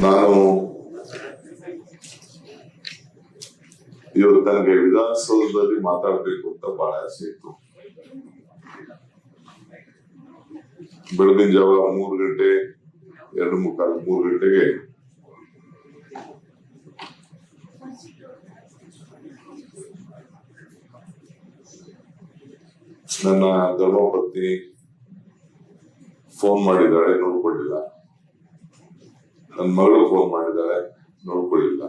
ನಾನು ಇವತ್ತು ನನಗೆ ವಿಧಾನಸೌಧದಲ್ಲಿ ಮಾತಾಡ್ಬೇಕು ಅಂತ ಬಹಳ ಆಸೆ ಇತ್ತು. ಬೆಳಗಿನ ಜಾವ 3 ಗಂಟೆ 2:45 3 ಗಂಟೆಗೆ ನನ್ನ ಧರ್ಮಪತ್ನಿ ಫೋನ್ ಮಾಡಿದ್ದಾಳೆ, ನೋಡ್ಕೊಳ್ಳಿಲ್ಲ. ನನ್ನ ಮಗಳು ಫೋನ್ ಮಾಡಿದ್ದಾಳೆ, ನೋಡ್ಕೊಳ್ಳಿಲ್ಲ.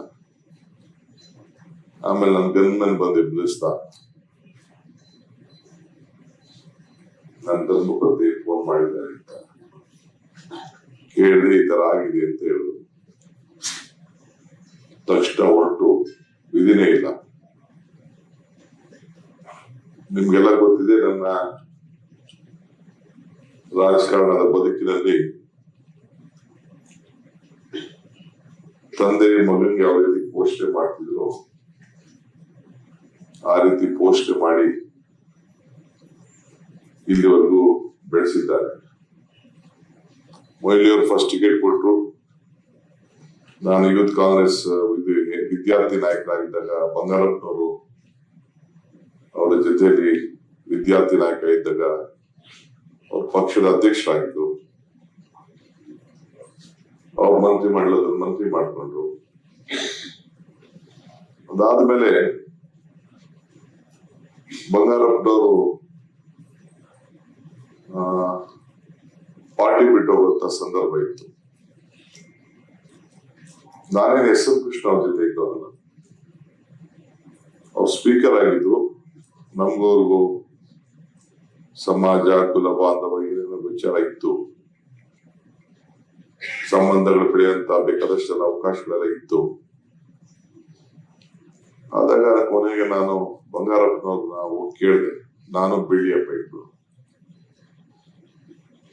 ಆಮೇಲೆ ನನ್ನ ಗನ್ಮನ್ ಬಂದು ಎಬ್ಬಿಸ್ತಾ ನನ್ನ ಧರ್ಮಪತ್ನಿ ಫೋನ್ ಮಾಡಿದ್ದಾರೆ ಅಂತ ಕೇಳಿದ್ರೆ ಈ ತರ ಆಗಿದೆ ಅಂತ ಹೇಳಿದ್ರು. ತಕ್ಷಣ ಹೊರಟು ವಿಧಿನೇ ಇಲ್ಲ. ನಿಮ್ಗೆಲ್ಲ ಗೊತ್ತಿದೆ, ನನ್ನ ರಾಜಕಾರಣದ ಬದುಕಿನಲ್ಲಿ ತಂದೆ ಮಗನಿಗೆ ಯಾವ ರೀತಿ ಪೋಷಣೆ ಮಾಡ್ತಿದ್ರು ಆ ರೀತಿ ಪೋಷಣೆ ಮಾಡಿ ಇಲ್ಲಿವರೆಗೂ ಬೆಳೆಸಿದ್ದಾರೆ. ಮೊಯ್ಲಿಯವರು ಫಸ್ಟ್ ಟಿಕೆಟ್ ಕೊಟ್ಟರು. ನಾನು ಯೂತ್ ಕಾಂಗ್ರೆಸ್ ವಿದ್ಯಾರ್ಥಿ ನಾಯಕರಾಗಿದ್ದಾಗ ಬಂಗಾರಪ್ಪನವರು ಅವರ ಜೊತೆಯಲ್ಲಿ ವಿದ್ಯಾರ್ಥಿ ನಾಯಕ ಇದ್ದಾಗ ಅವ್ರ ಪಕ್ಷದ ಅಧ್ಯಕ್ಷರಾಗಿದ್ರು. ಅವ್ರ ಮಂತ್ರಿಮಂಡಲದಲ್ಲಿ ಮಂತ್ರಿ ಮಾಡ್ಕೊಂಡ್ರು. ಅದಾದ್ಮೇಲೆ ಬಂಗಾರಪ್ಪನವರು ಪಾರ್ಟಿ ಬಿಟ್ಟು ಹೋಗುವಂತ ಸಂದರ್ಭ ಇತ್ತು. ನಾನೇನು ಎಸ್.ಎಂ. ಕೃಷ್ಣ ಅವ್ರ ಜೊತೆ ಇದ್ದವಲ್ಲ, ಅವ್ರು ಸ್ಪೀಕರ್ ಆಗಿದ್ರು. ನಮ್ಗವ್ರಿಗೂ ಸಮಾಜ ಕುಲ ಬಾಂಧವ ಏನೇನೋ ವಿಚಾರ ಇತ್ತು, ಸಂಬಂಧಗಳು ಬೆಳೆಯುವಂತ ಬೇಕಾದಷ್ಟೆಲ್ಲ ಅವಕಾಶಗಳೆಲ್ಲ ಇತ್ತು. ಆದಾಗ ಕೊನೆಗೆ ನಾನು ಬಂಗಾರಪ್ಪನವ್ರನ್ನ ಹೋಗಿ ಕೇಳಿದೆ. ನಾನು ಬೆಳ್ಳಿಯಪ್ಪ ಇಟ್ಟು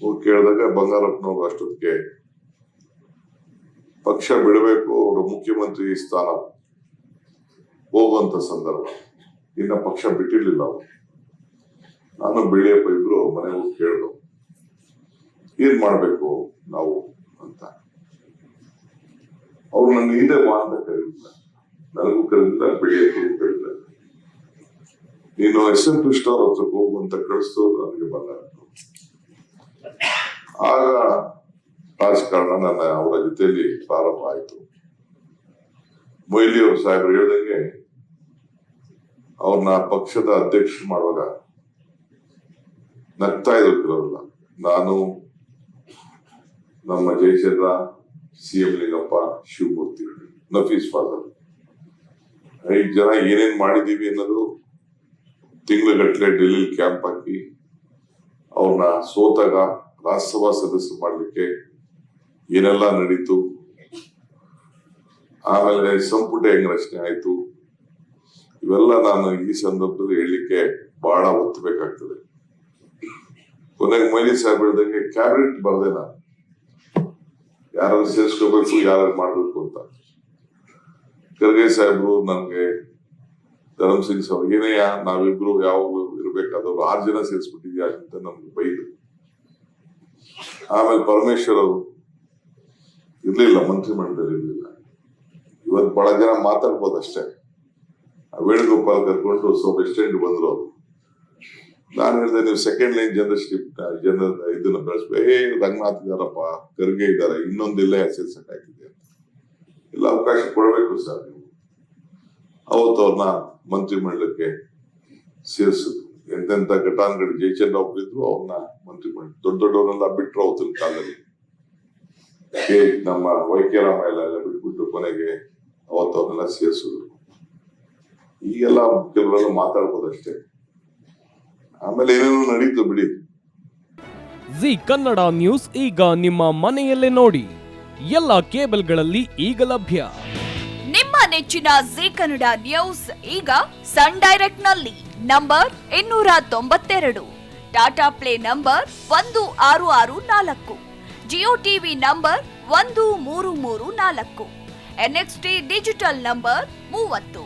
ಹೋಗಿ ಕೇಳಿದಾಗ ಬಂಗಾರಪ್ಪನವ್ರು ಅಷ್ಟೊತ್ತಿಗೆ ಪಕ್ಷ ಬಿಡಬೇಕು, ಅವರು ಮುಖ್ಯಮಂತ್ರಿ ಸ್ಥಾನ ಹೋಗುವಂತ ಸಂದರ್ಭ, ಇನ್ನ ಪಕ್ಷ ಬಿಟ್ಟಿರ್ಲಿಲ್ಲ ಅವರು. ನಾನು ಬೆಳ್ಳಿಯಪ್ಪ ಇಬ್ರು ಮನೆ ಹೋಗಿ ಕೇಳಿದ್ರು, ಏನ್ ಮಾಡ್ಬೇಕು ನಾವು ಅಂತ. ಅವ್ರು ನನ್ನ ಹಿಂದೆ ಬಾ ಅಂತ ಕರೀಲಿಲ್ಲ, ನನಗೂ ಕರೀಲಿಲ್ಲ, ಬೆಳ್ಳಿಯಪ್ಪ ಕರೀಲಿಲ್ಲ. ನೀನು ಎಸ್.ಎಂ. ಕೃಷ್ಣ ಅವ್ರ ಹತ್ರಕ್ಕೆ ಹೋಗು ಅಂತ ಕಳಿಸ್ತು. ನನಗೆ ಬಂದ ಆಗ ರಾಜಕಾರಣ ನನ್ನ ಅವರ ಜೊತೆಯಲ್ಲಿ ಪ್ರಾರಂಭ ಆಯ್ತು. ಮೊಯ್ಲಿ ಅವರು ಸಾಹೇಬರು ಹೇಳ್ದಂಗೆ ಅವ್ರನ್ನ ಪಕ್ಷದ ಅಧ್ಯಕ್ಷ ಮಾಡುವಾಗ ನಗ್ತಾ ಇದ್ರು ಕೆಲವರೆಲ್ಲ. ನಾನು, ನಮ್ಮ ಜಯಚಂದ್ರ, ಸಿ.ಎಂ. ಲಿಂಗಪ್ಪ, ಶಿವಮೂರ್ತಿ, ನಫೀಸ್ ಫಾದರ್ 5 ಜನ ಏನೇನ್ ಮಾಡಿದೀವಿ ಅನ್ನೋದು ತಿಂಗಳಗಟ್ಟಲೆ ಡೆಲ್ಲಿ ಕ್ಯಾಂಪ್ ಹಾಕಿ ಅವ್ರನ್ನ ಸೋತಾಗ ರಾಜ್ಯಸಭಾ ಸದಸ್ಯ ಮಾಡ್ಲಿಕ್ಕೆ ಏನೆಲ್ಲ ನಡೀತು, ಆಮೇಲೆ ಸಂಪುಟ ಹೆಂಗ್ ರಚನೆ ಆಯ್ತು, ಇವೆಲ್ಲ ನಾನು ಈ ಸಂದರ್ಭದಲ್ಲಿ ಹೇಳಲಿಕ್ಕೆ ಬಹಳ ಒತ್ತಬೇಕಾಗ್ತದೆ. ಕೊನೆಗೆ ಮೊಯ್ಲಿ ಸಾಹೇಬ್ ಹೇಳ್ದಂಗೆ ಕ್ಯಾಬಿನೆಟ್ ಬರ್ದೆ ನಾನು, ಯಾರು ಸೇರ್ಸ್ಕೋಬೇಕು, ಯಾರು ಮಾಡ್ಬೇಕು ಅಂತ. ಖರ್ಗೆ ಸಾಹೇಬ್ರು ನನ್ಗೆ ಧರ್ಮ್ ಸಿಂಗ್ ಸಾಹೇಬ್ ಏನೆಯಾ ನಾವಿಬ್ರು ಯಾವಾಗ ಇರ್ಬೇಕಾದವ್ರು 6 ಜನ ಸೇರಿಸ್ಬಿಟ್ಟಿದ್ಯಾ ಅಂತ ನಮ್ಗೆ ಬೈದು. ಆಮೇಲೆ ಪರಮೇಶ್ವರ್ ಅವರು ಇರ್ಲಿಲ್ಲ, ಮಂತ್ರಿಮಂಡಲದಲ್ಲಿ ಇರ್ಲಿಲ್ಲ. ಇವತ್ತು ಬಹಳ ಜನ ಮಾತಾಡ್ಬೋದು ಅಷ್ಟೇ. ವೇಣುಗೋಪಾಲ್ ಕರ್ಕೊಂಡು ಸ್ವಲ್ಪ ಎಕ್ಸ್ಟೆಂಡ್ ಬಂದ್ರು ಅವರು. ನಾನು ಹೇಳಿದೆ, ನೀವು ಸೆಕೆಂಡ್ ಲೈನ್ ಇದನ್ನ ಬೆಳೆಸ್ಬೇಕು. ರಂಗನಾಥ್ ಇದಾರಪ್ಪ, ಖರ್ಗೆ ಇದ್ದಾರೆ, ಇನ್ನೊಂದಿಲ್ಲ ಸೇರ್ಸಕ್ ಹಾಕಿದೆ ಅಂತ. ಎಲ್ಲ ಅವಕಾಶ ಕೊಡಬೇಕು ಸರ್ ನೀವು. ಅವತ್ತು ಅವ್ರನ್ನ ಮಂತ್ರಿಮಂಡಲಕ್ಕೆ ಸೇರಿಸಿದ್ರು. ಎಂತೆಂತ ಘಟಾನ್ಗಡಿ ಜಯಚಂದ್ರ ಒಬ್ಬರಿದ್ರು, ಅವ್ರನ್ನ ಮಂತ್ರಿಮಂಡಲ ದೊಡ್ಡವರನ್ನೆಲ್ಲ ಬಿಟ್ರು ಅವತ್ತಿನ ಕಾಲದಲ್ಲಿ. ನಮ್ಮ ವೈಕ್ಯರಾಮಯ್ಯ ಎಲ್ಲ ಬಿಟ್ಬಿಟ್ಟು ಕೊನೆಗೆ ಅವತ್ತು ಅವ್ರನ್ನೆಲ್ಲ ಸೇರಿಸಿದ್ರು. ಈಗೆಲ್ಲ ಕೆಲವರೆಲ್ಲ ಮಾತಾಡ್ಬೋದಷ್ಟೇ. ಆಮೇಲೆ ಏನೇನೋ ನಡೀತು ಬಿಡಿ. ಜಿ ಕನ್ನಡ ನ್ಯೂಸ್ ಈಗ ನಿಮ್ಮ ಮನೆಯಲ್ಲೇ ನೋಡಿ. ಎಲ್ಲ ಕೇಬಲ್ಗಳಲ್ಲಿ ಈಗ ಲಭ್ಯ. ನಿಮ್ಮ ನೆಚ್ಚಿನ ಜಿ ಕನ್ನಡ ನ್ಯೂಸ್ ಈಗ ಸನ್ ಡೈರೆಕ್ಟ್ ನಲ್ಲಿ number 292, Tata play number 1664, Jio TV number 1334, NXT digital number 30,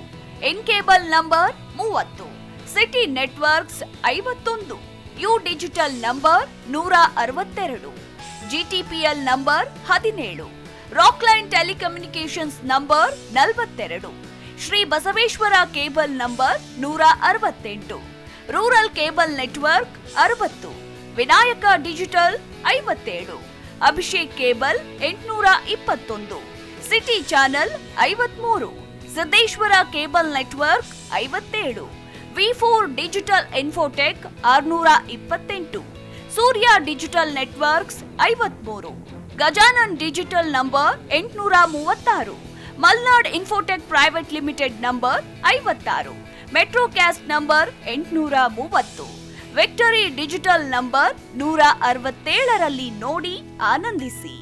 in cable number 30, city networks 51, U digital number 162, GTPL number 17, Rockline telecommunications number 42, Shri Basaveshwara cable number 168, rural cable network 60, Vinayaka digital 57, Abhishek cable 821, city channel 53, Siddeshwara cable network 57, ವಿ4 digital infotech 628, Surya digital networks 53, Gajanan digital number 836, Malnad infotech private limited number 56, metrocast number 830, victory digital number 167ರಲ್ಲಿ ನೋಡಿ ಆನಂದಿಸಿ.